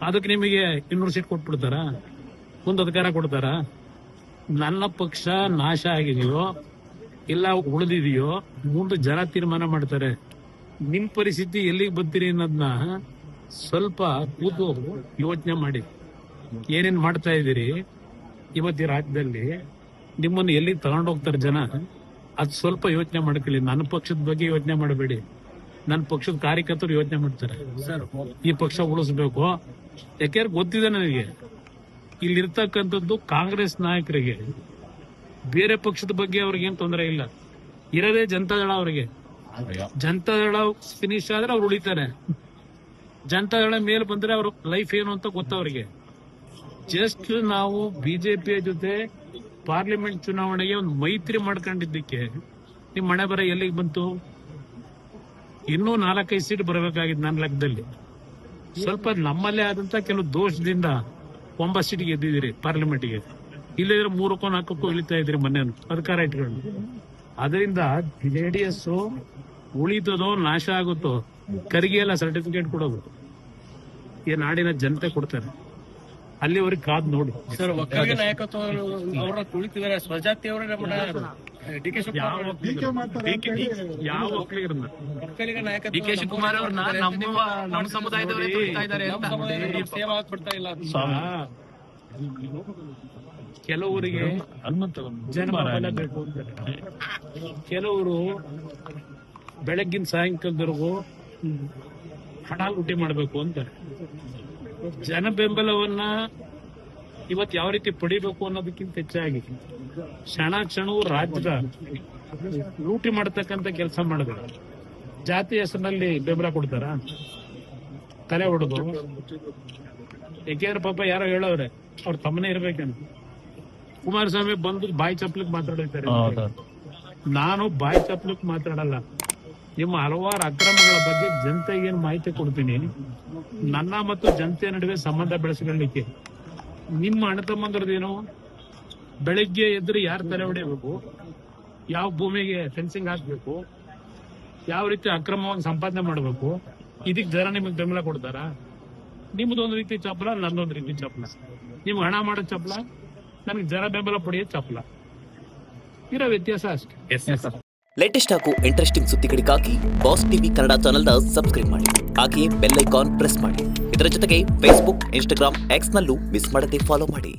ಅದಕ್ಕೆ ನಿಮಗೆ 200 ಸೀಟ್ ಕೊಟ್ಬಿಡ್ತಾರ? ಒಂದು ಅಧಿಕಾರ ಕೊಡ್ತಾರ? ನನ್ನ ಪಕ್ಷ ನಾಶ ಆಗಿದೆಯೋ ಇಲ್ಲ ಉಳಿದಿದೆಯೋ ಮುಂದೆ ಜನ ತೀರ್ಮಾನ ಮಾಡ್ತಾರೆ. ನಿಮ್ ಪರಿಸ್ಥಿತಿ ಎಲ್ಲಿಗೆ ಬರ್ತೀರಿ ಅನ್ನೋದನ್ನ ಸ್ವಲ್ಪ ಕೂತು ಯೋಚನೆ ಮಾಡಿ. ಏನೇನ್ ಮಾಡ್ತಾ ಇದ್ದೀರಿ ಇವತ್ತಿ ರಾಜ್ಯದಲ್ಲಿ, ನಿಮ್ಮನ್ನು ಎಲ್ಲಿಗೆ ತಗೊಂಡೋಗ್ತಾರೆ ಜನ, ಅದು ಸ್ವಲ್ಪ ಯೋಚನೆ ಮಾಡ್ಕೊಳ್ಳಿ. ನನ್ನ ಪಕ್ಷದ ಬಗ್ಗೆ ಯೋಚನೆ ಮಾಡಬೇಡಿ. ನನ್ನ ಪಕ್ಷದ ಕಾರ್ಯಕರ್ತರು ಯೋಚನೆ ಮಾಡ್ತಾರೆ, ಸರ್ ಈ ಪಕ್ಷ ಉಳಿಸ್ಬೇಕು. ಯಾಕೆಂದ್ರೆ ಗೊತ್ತಿದೆ ನನಗೆ, ಇಲ್ಲಿರ್ತಕ್ಕಂಥದ್ದು ಕಾಂಗ್ರೆಸ್ ನಾಯಕರಿಗೆ ಬೇರೆ ಪಕ್ಷದ ಬಗ್ಗೆ ಅವ್ರಿಗೇನು ತೊಂದರೆ ಇಲ್ಲ. ಇರೋದೇ ಜನತಾದಳ. ಅವರಿಗೆ ಜನತಾದಳ ಫಿನಿಶ್ ಆದ್ರೆ ಅವ್ರು ಉಳಿತಾರೆ. ಜನತಾದಳ ಮೇಲೆ ಬಂದ್ರೆ ಅವ್ರ ಲೈಫ್ ಏನು ಅಂತ ಗೊತ್ತವ್ರಿಗೆ. ಜಸ್ಟ್ ನಾವು ಬಿಜೆಪಿಯ ಜೊತೆ ಪಾರ್ಲಿಮೆಂಟ್ ಚುನಾವಣೆಗೆ ಒಂದು ಮೈತ್ರಿ ಮಾಡ್ಕೊಂಡಿದ್ದಕ್ಕೆ ನಿಮ್ ಮನೆ ಬರ ಎಲ್ಲಿಗೆ ಬಂತು? ಇನ್ನೂ 4-5 ಸೀಟ್ ಬರಬೇಕಾಗಿತ್ತು ನನ್ನ ಲೆಕ್ಕದಲ್ಲಿ. ಸ್ವಲ್ಪ ನಮ್ಮಲ್ಲೇ ಆದಂತ ಕೆಲವು ದೋಷದಿಂದ 9 ಸೀಟ್ಗೆ ಗೆದ್ದಿದ್ದೀರಿ ಪಾರ್ಲಿಮೆಂಟ್ಗೆ. ಇಲ್ಲದ್ರೆ 3-4 ಇಳಿತಾ ಇದ್ರಿ ಮೊನ್ನೆ ಅಧಿಕಾರ ಇಟ್ಕೊಂಡು. ಅದರಿಂದ JDS ಉಳಿತದೋ ನಾಶ ಆಗುತ್ತೋ ಕರಿಗೆ ಎಲ್ಲ ಸರ್ಟಿಫಿಕೇಟ್ ಕೊಡೋದು ಈ ನಾಡಿನ ಜನತೆ ಕೊಡ್ತಾರೆ. ಅಲ್ಲಿವರೆಗೆ ಕಾದ್ ನೋಡಿ. ಸರ್, ಒಕ್ಕಲಿಗ ನಾಯಕತ್ವ ಅವರ ಕುಳಿತಿದ್ದಾರೆ. ಸ್ವಜಾತಿಯವರ ಯಾವ ಒಕ್ಕಲಿಗರನ್ನ? ಒಕ್ಕಲಿಗ ನಾಯಕತ್ವ ಡಿ ಕೆ ಶಿವಕುಮಾರ್ ಅವ್ರನ್ನ ನಮ್ಮ ಸಮುದಾಯದವರೇ ತುಳಿತಾ ಇದ್ದಾರೆ ಅಂತ. ಸೇವೆ ಆಗ್ಬಿಡ್ತಾ ಇಲ್ಲ. ಕೆಲವರಿಗೆ ಜನಬಲ ಬೇಕು ಅಂತಾರೆ, ಕೆಲವರು ಬೆಳಗ್ಗಿನ ಸಾಯಂಕಾಲದವರೆಗೂ ಹಣ ಲೂಟಿ ಮಾಡಬೇಕು ಅಂತಾರೆ. ಜನ ಬೆಂಬಲವನ್ನ ಇವತ್ತು ಯಾವ ರೀತಿ ಪಡಿಬೇಕು ಅನ್ನೋದಕ್ಕಿಂತ ಹೆಚ್ಚಾಗಿ ಕ್ಷಣವು ರಾಜ್ಯದ ಲೂಟಿ ಮಾಡತಕ್ಕಂತ ಕೆಲಸ ಮಾಡಿದ್ರು. ಜಾತಿ ಹೆಸರಿನಲ್ಲಿ ಬೆಂಬಲ ಕೊಡ್ತಾರ? ತಲೆ ಹೊಡೆದು. ಯಾಕೆಂದ್ರೆ ಪಾಪ ಯಾರೋ ಹೇಳೋರೆ ಅವ್ರ ತಮ್ಮನೇ ಇರ್ಬೇಕೇನು. ಕುಮಾರಸ್ವಾಮಿ ಬಂದು ಬಾಯಿ ಚಪ್ಲಕ್ ಮಾತಾಡಿರ್ತಾರೆ. ನಾನು ಬಾಯಿ ಚಪ್ಲಕ್ ಮಾತಾಡಲ್ಲ. ನಿಮ್ಮ ಹಲವಾರು ಅಕ್ರಮಗಳ ಬಗ್ಗೆ ಜನತೆಗೆ ಏನು ಮಾಹಿತಿ ಕೊಡ್ತೀನಿ. ನನ್ನ ಮತ್ತು ಜನತೆ ನಡುವೆ ಸಂಬಂಧ ಬೆಳೆಸ್ಕೊಳ್ಳಿಕ್ಕೆ ನಿಮ್ಮ ಅಣ್ಣ ತಮ್ಮಂದ್ರದೇನು? ಬೆಳಗ್ಗೆ ಎದ್ರೆ ಯಾರು ತಲೆ ಹೊಡೆಯಬೇಕು, ಯಾವ ಭೂಮಿಗೆ ಫೆನ್ಸಿಂಗ್ ಹಾಕ್ಬೇಕು, ಯಾವ ರೀತಿ ಅಕ್ರಮವಾಗಿ ಸಂಪಾದನೆ ಮಾಡಬೇಕು, ಇದಕ್ಕೆ ಜನ ನಿಮಗೆ ಬೆಂಬಲ ಕೊಡ್ತಾರ? ನಿಮ್ದೊಂದು ರೀತಿ ಚಪ್ಪಲ, ನನ್ನೊಂದು ರೀತಿ ಚಪ್ಪಲ. ನಿಮ್ಗೆ ಹಣ ಮಾಡೋ ಚಪ್ಪಲ, ನನಗೆ ಜನ ಬೆಂಬಲ ಪಡೆಯೋ ಚಪ್ಪಲ. ಇರೋ ವ್ಯತ್ಯಾಸ ಅಷ್ಟೇ. ಲೇಟೆಸ್ಟ್ ಹಾಗೂ ಇಂಟ್ರೆಸ್ಟಿಂಗ್ ಸುದ್ದಿಗಳಿಗಾಗಿ ಬಾಸ್ ಟಿವಿ ಕನ್ನಡ ಚಾನೆಲ್ನ ಸಬ್ಸ್ಕ್ರೈಬ್ ಮಾಡಿ. ಹಾಗೆಯೇ ಬೆಲ್ ಐಕಾನ್ ಪ್ರೆಸ್ ಮಾಡಿ. ಇದರ ಜೊತೆಗೆ ಫೇಸ್ಬುಕ್, ಇನ್ಸ್ಟಾಗ್ರಾಮ್, ಎಕ್ಸ್ನಲ್ಲೂ ಮಿಸ್ ಮಾಡದೆ ಫಾಲೋ ಮಾಡಿ.